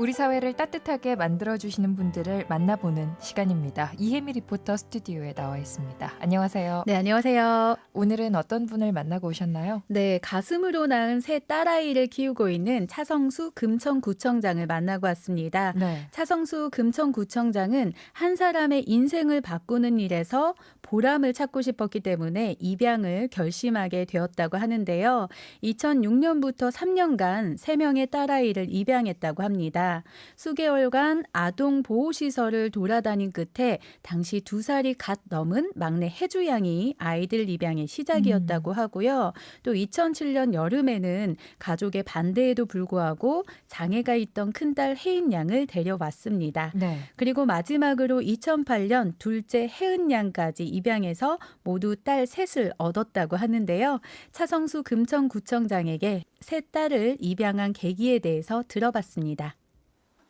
우리 사회를 따뜻하게 만들어주시는 분들을 만나보는 시간입니다. 이혜미 리포터 스튜디오에 나와 있습니다. 안녕하세요. 네, 안녕하세요. 오늘은 어떤 분을 만나고 오셨나요? 네, 가슴으로 낳은 새 딸아이를 키우고 있는 차성수 금천구청장을 만나고 왔습니다. 네. 차성수 금천구청장은 한 사람의 인생을 바꾸는 일에서 보람을 찾고 싶었기 때문에 입양을 결심하게 되었다고 하는데요. 2006년부터 3년간 3명의 딸아이를 입양했다고 합니다. 수개월간 아동보호시설을 돌아다닌 끝에 당시 2살이 갓 넘은 막내 혜주 양이 아이들 입양의 시작이었다고 하고요. 또 2007년 여름에는 가족의 반대에도 불구하고 장애가 있던 큰딸 혜인 양을 데려왔습니다. 네. 그리고 마지막으로 2008년 둘째 혜은 양까지 입양해서 모두 딸 셋을 얻었다고 하는데요. 차성수 금천구청장에게 새 딸을 입양한 계기에 대해서 들어봤습니다.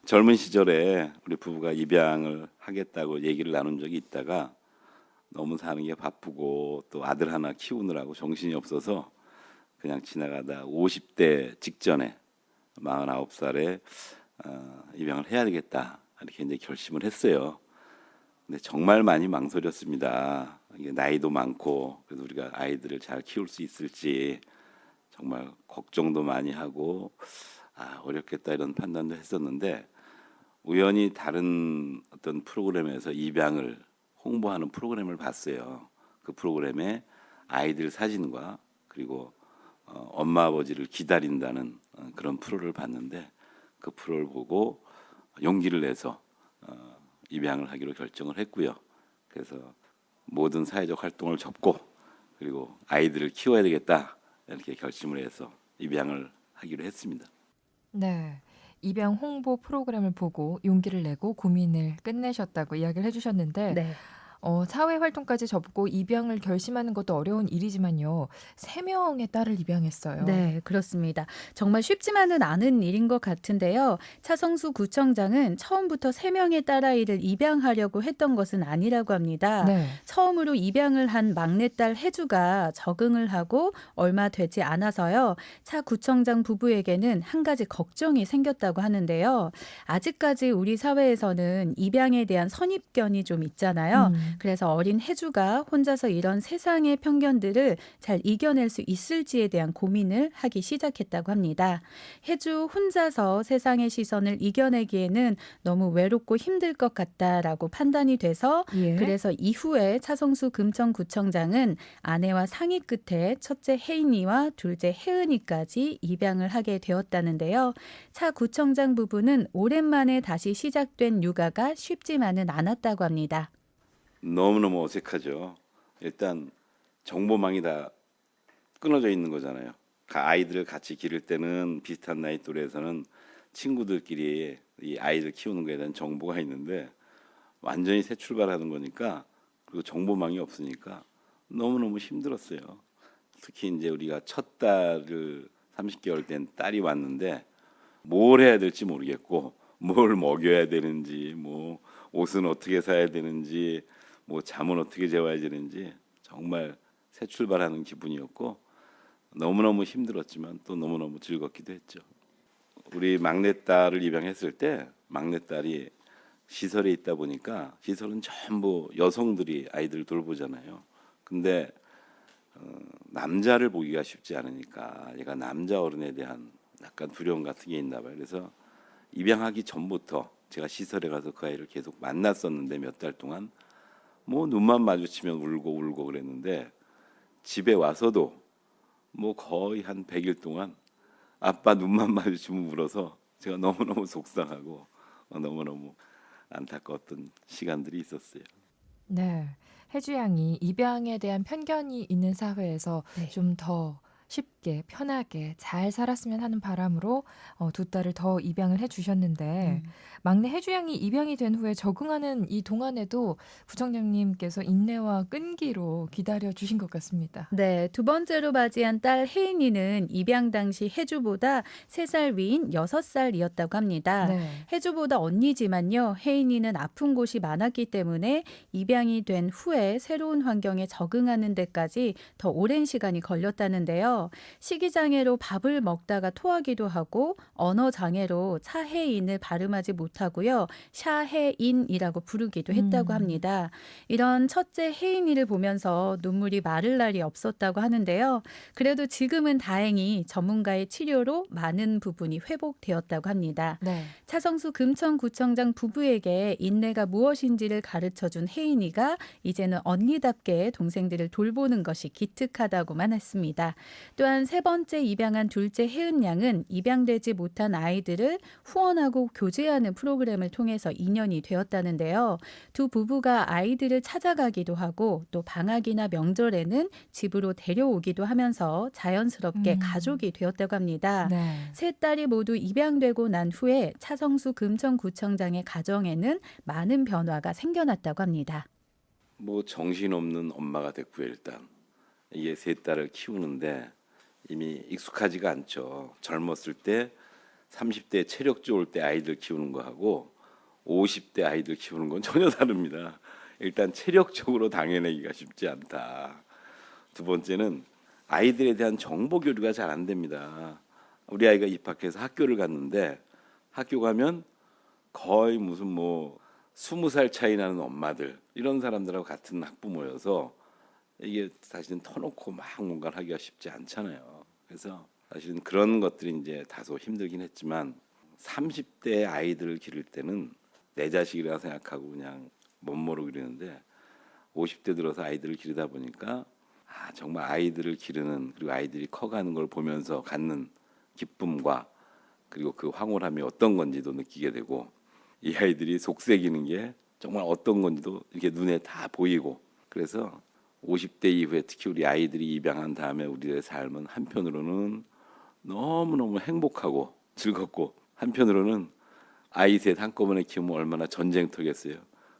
젊은 시절에 우리 부부가 입양을 하겠다고 얘기를 나눈 적이 있다가 너무 사는 게 바쁘고 또 아들 하나 키우느라고 정신이 없어서 그냥 지나가다 50대 직전에 49살에 입양을 해야 되겠다 이렇게 이제 결심을 했어요. 근데 정말 많이 망설였습니다. 이게 나이도 많고 그래서 우리가 아이들을 잘 키울 수 있을지 정말 걱정도 많이 하고 어렵겠다 이런 판단도 했었는데 우연히 다른 어떤 프로그램에서 입양을 홍보하는 프로그램을 봤어요. 그 프로그램에 아이들 사진과 그리고 엄마 아버지를 기다린다는 그런 프로를 봤는데 그 프로를 보고 용기를 내서 입양을 하기로 결정을 했고요. 그래서 모든 사회적 활동을 접고 그리고 아이들을 키워야 되겠다 이렇게 결심을 해서 입양을 하기로 했습니다. 네. 입양 홍보 프로그램을 보고 용기를 내고 고민을 끝내셨다고 이야기를 해주셨는데 네. 사회 활동까지 접고 입양을 결심하는 것도 어려운 일이지만요. 3명의 딸을 입양했어요. 네, 그렇습니다. 정말 쉽지만은 않은 일인 것 같은데요. 차성수 구청장은 처음부터 3명의 딸아이를 입양하려고 했던 것은 아니라고 합니다. 네. 처음으로 입양을 한 막내딸 혜주가 적응을 하고 얼마 되지 않아서요. 차 구청장 부부에게는 한 가지 걱정이 생겼다고 하는데요. 아직까지 우리 사회에서는 입양에 대한 선입견이 좀 있잖아요. 그래서 어린 혜주가 혼자서 이런 세상의 편견들을 잘 이겨낼 수 있을지에 대한 고민을 하기 시작했다고 합니다. 혜주 혼자서 세상의 시선을 이겨내기에는 너무 외롭고 힘들 것 같다라고 판단이 돼서 예. 그래서 이후에 차성수 금천구청장은 아내와 상의 끝에 첫째 혜인이와 둘째 혜은이까지 입양을 하게 되었다는데요. 차 구청장 부부는 오랜만에 다시 시작된 육아가 쉽지만은 않았다고 합니다. 너무너무 어색하죠. 일단 정보망이 다 끊어져 있는 거잖아요. 아이들을 같이 기를 때는 비슷한 나이 또래에서는 친구들끼리 이 아이들 키우는 거에 대한 정보가 있는데 완전히 새 출발하는 거니까 그리고 정보망이 없으니까 너무너무 힘들었어요. 특히 이제 우리가 첫 딸을 30개월 된 딸이 왔는데 뭘 해야 될지 모르겠고 뭘 먹여야 되는지 뭐 옷은 어떻게 사야 되는지 뭐 잠은 어떻게 재워야 되는지 정말 새 출발하는 기분이었고 너무너무 힘들었지만 또 너무너무 즐겁기도 했죠. 우리 막내딸을 입양했을 때 막내딸이 시설에 있다 보니까 시설은 전부 여성들이 아이들 돌보잖아요. 근데 남자를 보기가 쉽지 않으니까 얘가 남자 어른에 대한 약간 두려움 같은 게 있나 봐요. 그래서 입양하기 전부터 제가 시설에 가서 그 아이를 계속 만났었는데 몇 달 동안 뭐 눈만 마주치면 울고 그랬는데 집에 와서도 뭐 거의 한 100일 동안 아빠 눈만 마주치면 울어서 제가 너무너무 속상하고 너무너무 안타까웠던 시간들이 있었어요. 네. 혜주 양이 입양에 대한 편견이 있는 사회에서 네. 좀 더 쉽게 편하게 잘 살았으면 하는 바람으로 두 딸을 더 입양을 해주셨는데 막내 혜주 양이 입양이 된 후에 적응하는 이 동안에도 구청장님께서 인내와 끈기로 기다려 주신 것 같습니다. 네, 두 번째로 맞이한 딸 혜인이는 입양 당시 혜주보다 3살 위인 6살이었다고 합니다. 네. 혜주보다 언니지만요. 혜인이는 아픈 곳이 많았기 때문에 입양이 된 후에 새로운 환경에 적응하는 데까지 더 오랜 시간이 걸렸다는데요. 있는데요. 식이장애로 밥을 먹다가 토하기도 하고 언어장애로 차해인을 발음하지 못하고요. 샤해인이라고 부르기도 했다고 합니다. 이런 첫째 혜인이를 보면서 눈물이 마를 날이 없었다고 하는데요. 그래도 지금은 다행히 전문가의 치료로 많은 부분이 회복되었다고 합니다. 네. 차성수 금천구청장 부부에게 인내가 무엇인지를 가르쳐준 혜인이가 이제는 언니답게 동생들을 돌보는 것이 기특하다고만 했습니다. 또한 세 번째 입양한 둘째 혜은 양은 입양되지 못한 아이들을 후원하고 교제하는 프로그램을 통해서 인연이 되었다는데요. 두 부부가 아이들을 찾아가기도 하고 또 방학이나 명절에는 집으로 데려오기도 하면서 자연스럽게 가족이 되었다고 합니다. 네. 세 딸이 모두 입양되고 난 후에 차성수 금천구청장의 가정에는 많은 변화가 생겨났다고 합니다. 뭐 정신없는 엄마가 됐고요. 일단 이게 세 딸을 키우는데 이미 익숙하지가 않죠. 젊었을 때 30대 체력 좋을 때 아이들 키우는 거하고 50대 아이들 키우는 건 전혀 다릅니다. 일단 체력적으로 당해내기가 쉽지 않다. 두 번째는 아이들에 대한 정보 교류가 잘 안 됩니다. 우리 아이가 입학해서 학교를 갔는데 학교 가면 거의 무슨 뭐 20살 차이 나는 엄마들 이런 사람들하고 같은 학부모여서 이게 사실은 터놓고 막 뭔가를 하기가 쉽지 않잖아요. 그래서 사실은 그런 것들이 이제 다소 힘들긴 했지만 30대 아이들을 기를 때는 내 자식이라 생각하고 그냥 멋모르고 그러는데 50대 들어서 아이들을 기르다 보니까 정말 아이들을 기르는 그리고 아이들이 커가는 걸 보면서 갖는 기쁨과 그리고 그 황홀함이 어떤 건지도 느끼게 되고 이 아이들이 속삭이는 게 정말 어떤 건지도 이렇게 눈에 다 보이고 그래서 50대 이후에 특히 우리 아이들이 입양한 다음에 우리의 삶은 한편으로는 너무너무 행복하고 즐겁고 한편으로는 아이 셋 한꺼번에 키우면 얼마나 전쟁터겠어요.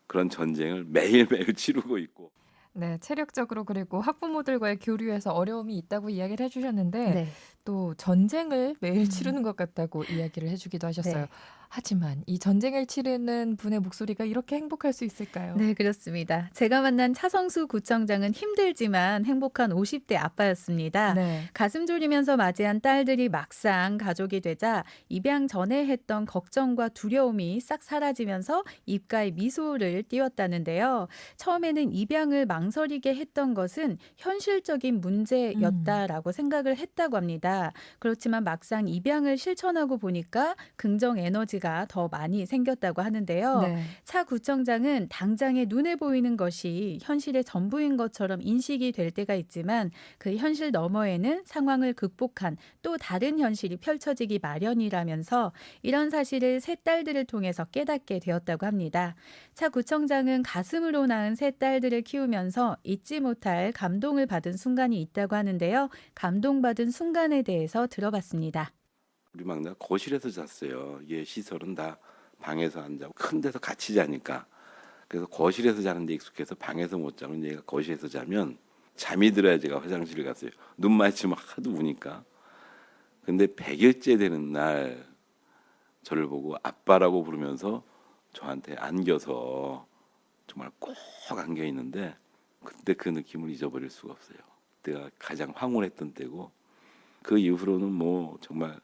그런 전쟁을 매일매일 치르고 있고 네, 체력적으로 그리고 학부모들과의 교류에서 어려움이 있다고 이야기를 해주셨는데 네. 또 전쟁을 매일 치르는 것 같다고 이야기를 해주기도 하셨어요. 네. 하지만 이 전쟁을 치르는 분의 목소리가 이렇게 행복할 수 있을까요? 네, 그렇습니다. 제가 만난 차성수 구청장은 힘들지만 행복한 50대 아빠였습니다. 네. 가슴 졸이면서 맞이한 딸들이 막상 가족이 되자 입양 전에 했던 걱정과 두려움이 싹 사라지면서 입가에 미소를 띄웠다는데요. 처음에는 입양을 망설이게 했던 것은 현실적인 문제였다라고 생각을 했다고 합니다. 그렇지만 막상 입양을 실천하고 보니까 긍정 에너지가 더 많이 생겼다고 하는데요. 네. 차 구청장은 당장에 눈에 보이는 것이 현실의 전부인 것처럼 인식이 될 때가 있지만 그 현실 너머에는 상황을 극복한 또 다른 현실이 펼쳐지기 마련이라면서 이런 사실을 세 딸들을 통해서 깨닫게 되었다고 합니다. 차 구청장은 가슴으로 낳은 세 딸들을 키우면서 잊지 못할 감동을 받은 순간이 있다고 하는데요. 감동받은 순간에 대해서 들어봤습니다. 우리 막내 거실에서 잤어요. 이게 시설은 다 방에서 안 자고 큰 데서 같이 자니까 그래서 거실에서 자는데 익숙해서 방에서 못 자면 얘가 거실에서 자면 잠이 들어야 제가 화장실을 갔어요. 눈 마주치면 하도 우니까. 근데 100일째 되는 날 저를 보고 아빠라고 부르면서 저한테 안겨서 정말 꼭 안겨 있는데 그때 그 느낌을 잊어버릴 수가 없어요. 그때가 가장 황홀했던 때고 그 이후로는 뭐 정말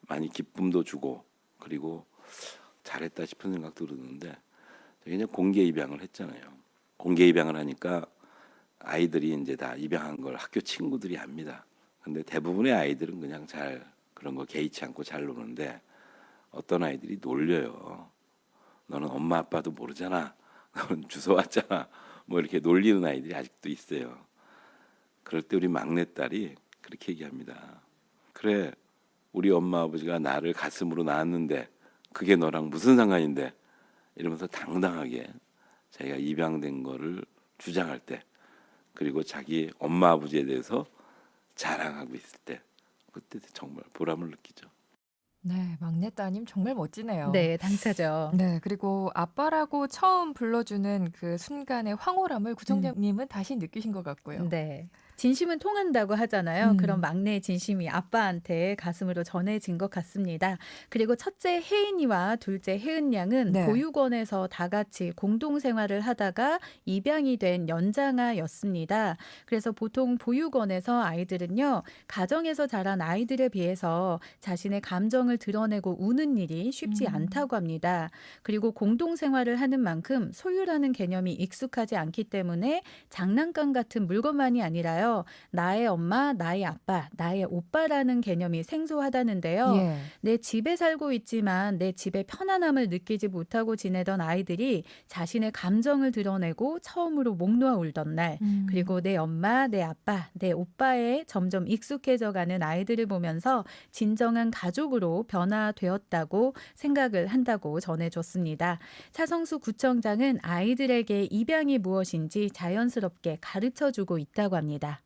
많이 기쁨도 주고 그리고 잘했다 싶은 생각도 드는데 저희 이제 공개 입양을 했잖아요. 공개 입양을 하니까 아이들이 이제 다 입양한 걸 학교 친구들이 압니다. 근데 대부분의 아이들은 그냥 잘 그런 거 개의치 않고 잘 노는데 어떤 아이들이 놀려요. 너는 엄마 아빠도 모르잖아. 너는 주워 왔잖아. 뭐 이렇게 놀리는 아이들이 아직도 있어요. 그럴 때 우리 막내딸이 그렇게 얘기합니다. 그래, 우리 엄마 아버지가 나를 가슴으로 낳았는데 그게 너랑 무슨 상관인데 이러면서 당당하게 자기가 입양된 거를 주장할 때 그리고 자기 엄마 아버지에 대해서 자랑하고 있을 때 그때 정말 보람을 느끼죠. 네, 막내 따님 정말 멋지네요. 네, 당차죠. 네, 그리고 아빠라고 처음 불러주는 그 순간의 황홀함을 구청장님은 다시 느끼신 것 같고요. 네. 진심은 통한다고 하잖아요. 그런 음. 막내의 진심이 아빠한테 가슴으로 전해진 것 같습니다. 그리고 첫째 혜인이와 둘째 혜은 양은 네. 보육원에서 다 같이 공동 생활을 하다가 입양이 된 연장아였습니다. 그래서 보통 보육원에서 아이들은요, 가정에서 자란 아이들에 비해서 자신의 감정을 드러내고 우는 일이 쉽지 음. 않다고 합니다. 그리고 공동 생활을 하는 만큼 소유라는 개념이 익숙하지 않기 때문에 장난감 같은 물건만이 아니라요, 나의 엄마, 나의 아빠, 나의 오빠라는 개념이 생소하다는데요. 예. 내 집에 살고 있지만 내 집의 편안함을 느끼지 못하고 지내던 아이들이 자신의 감정을 드러내고 처음으로 목 놓아 울던 날, 음. 그리고 내 엄마, 내 아빠, 내 오빠에 점점 익숙해져 가는 아이들을 보면서 진정한 가족으로 변화되었다고 생각을 한다고 전해줬습니다. 차성수 구청장은 아이들에게 입양이 무엇인지 자연스럽게 가르쳐 주고 있다고 합니다.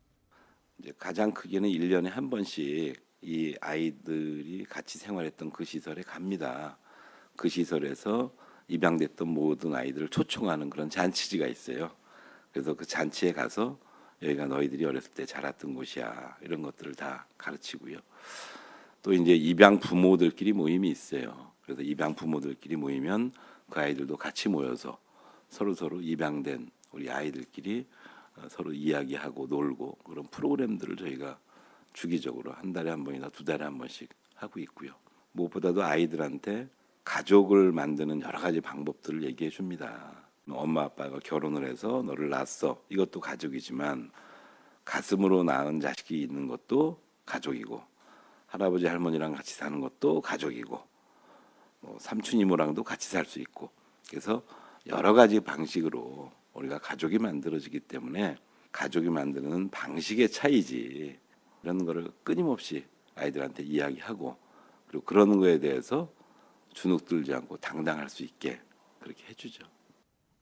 이제 가장 크게는 1년에 한 번씩 이 아이들이 같이 생활했던 그 시설에 갑니다. 그 시설에서 입양됐던 모든 아이들을 초청하는 그런 잔치지가 있어요. 그래서 그 잔치에 가서 여기가 너희들이 어렸을 때 자랐던 곳이야, 이런 것들을 다 가르치고요. 또 이제 입양 부모들끼리 모임이 있어요. 그래서 입양 부모들끼리 모이면 그 아이들도 같이 모여서 서로 입양된 우리 아이들끼리 서로 이야기하고 놀고, 그런 프로그램들을 저희가 주기적으로 한 달에 한 번이나 두 달에 한 번씩 하고 있고요. 무엇보다도 아이들한테 가족을 만드는 여러 가지 방법들을 얘기해 줍니다. 엄마 아빠가 결혼을 해서 너를 낳았어, 이것도 가족이지만 가슴으로 낳은 자식이 있는 것도 가족이고, 할아버지 할머니랑 같이 사는 것도 가족이고, 뭐 삼촌 이모랑도 같이 살 수 있고, 그래서 여러 가지 방식으로 우리가 가족이 만들어지기 때문에 가족이 만드는 방식의 차이지, 이런 거를 끊임없이 아이들한테 이야기하고, 그리고 그러는 거에 대해서 주눅들지 않고 당당할 수 있게 그렇게 해주죠.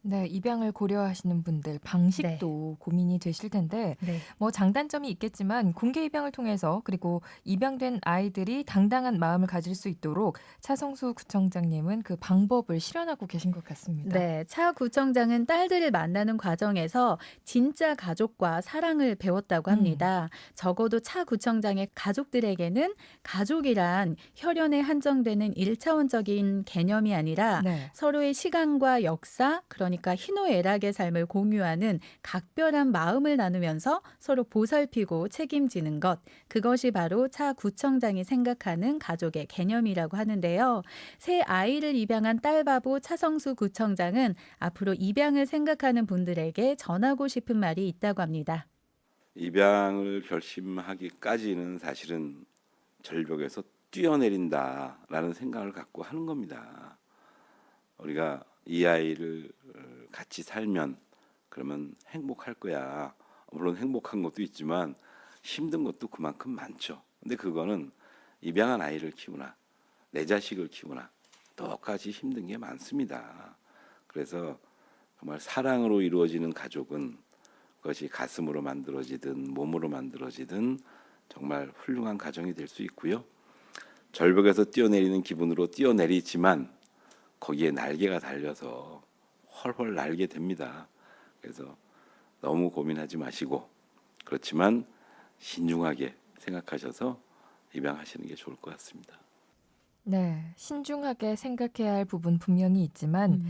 네. 입양을 고려하시는 분들 네. 방식도 고민이 되실 텐데 네. 뭐 장단점이 있겠지만 공개 입양을 통해서 그리고 입양된 아이들이 당당한 마음을 가질 수 있도록 차성수 구청장님은 그 방법을 실현하고 계신 것 같습니다. 네, 차 구청장은 딸들을 만나는 과정에서 진짜 가족과 사랑을 배웠다고 음. 합니다. 적어도 차 구청장의 가족들에게는 가족이란 혈연에 한정되는 일차원적인 개념이 아니라 네. 서로의 시간과 역사, 그러니까 희노애락의 삶을 공유하는 각별한 마음을 나누면서 서로 보살피고 책임지는 것, 그것이 바로 차 구청장이 생각하는 가족의 개념이라고 하는데요. 새 아이를 입양한 딸바보 차성수 구청장은 앞으로 입양을 생각하는 분들에게 전하고 싶은 말이 있다고 합니다. 입양을 결심하기까지는 사실은 절벽에서 뛰어내린다라는 생각을 갖고 하는 겁니다. 우리가 이 아이를 같이 살면 그러면 행복할 거야. 물론 행복한 것도 있지만 힘든 것도 그만큼 많죠. 근데 그거는 입양한 아이를 키우나 내 자식을 키우나 똑같이 힘든 게 많습니다. 그래서 정말 사랑으로 이루어지는 가족은, 그것이 가슴으로 만들어지든 몸으로 만들어지든 정말 훌륭한 가정이 될 수 있고요. 절벽에서 뛰어내리는 기분으로 뛰어내리지만 거기에 날개가 달려서 훨훨 날게 됩니다. 그래서 너무 고민하지 마시고, 그렇지만 신중하게 생각하셔서 입양하시는 게 좋을 것 같습니다. 네. 신중하게 생각해야 할 부분 분명히 있지만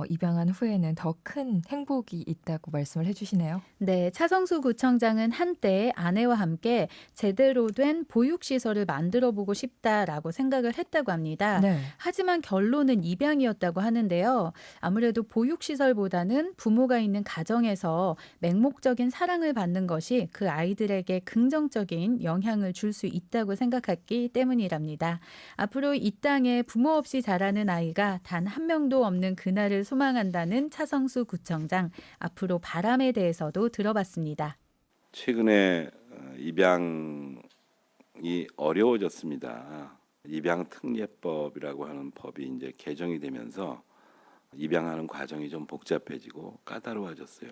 입양한 후에는 더 큰 행복이 있다고 말씀을 해 주시네요. 네, 차성수 구청장은 한때 아내와 함께 제대로 된 보육시설을 만들어 보고 싶다라고 생각을 했다고 합니다. 네. 하지만 결론은 입양이었다고 하는데요. 아무래도 보육시설보다는 부모가 있는 가정에서 맹목적인 사랑을 받는 것이 그 아이들에게 긍정적인 영향을 줄 수 있다고 생각했기 때문이랍니다. 앞으로 이 땅에 부모 없이 자라는 아이가 단 한 명도 없는 그날을 소망한다는 차성수 구청장, 앞으로 바람에 대해서도 들어봤습니다. 최근에 입양이 어려워졌습니다. 입양 특례법이라고 하는 법이 이제 개정이 되면서 입양하는 과정이 좀 복잡해지고 까다로워졌어요.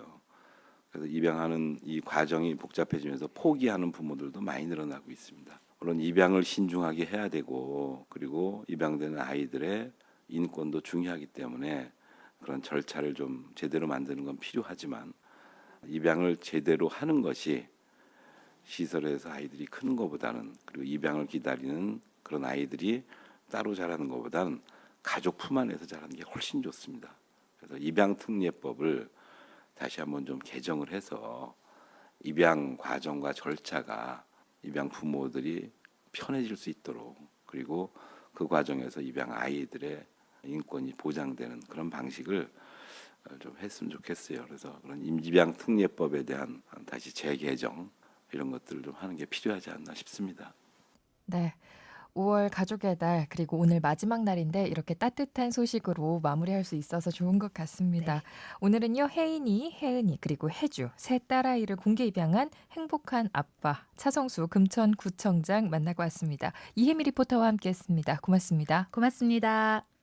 그래서 입양하는 이 과정이 복잡해지면서 포기하는 부모들도 많이 늘어나고 있습니다. 물론 입양을 신중하게 해야 되고, 그리고 입양되는 아이들의 인권도 중요하기 때문에 그런 절차를 좀 제대로 만드는 건 필요하지만, 입양을 제대로 하는 것이 시설에서 아이들이 크는 것보다는, 그리고 입양을 기다리는 그런 아이들이 따로 자라는 것보다는 가족 품 안에서 자라는 게 훨씬 좋습니다. 그래서 입양특례법을 다시 한번 좀 개정을 해서 입양 과정과 절차가 입양 부모들이 편해질 수 있도록, 그리고 그 과정에서 입양 아이들의 인권이 보장되는 그런 방식을 좀 했으면 좋겠어요. 그래서 그런 입양특례법에 대한 다시 재개정, 이런 것들을 좀 하는 게 필요하지 않나 싶습니다. 네. 5월 가족의 달, 그리고 오늘 마지막 날인데 이렇게 따뜻한 소식으로 마무리할 수 있어서 좋은 것 같습니다. 네. 오늘은요, 혜인이, 혜은이, 그리고 혜주 세 딸아이를 공개 입양한 행복한 아빠 차성수 금천구청장 만나고 왔습니다. 이혜미 리포터와 함께했습니다. 고맙습니다. 고맙습니다.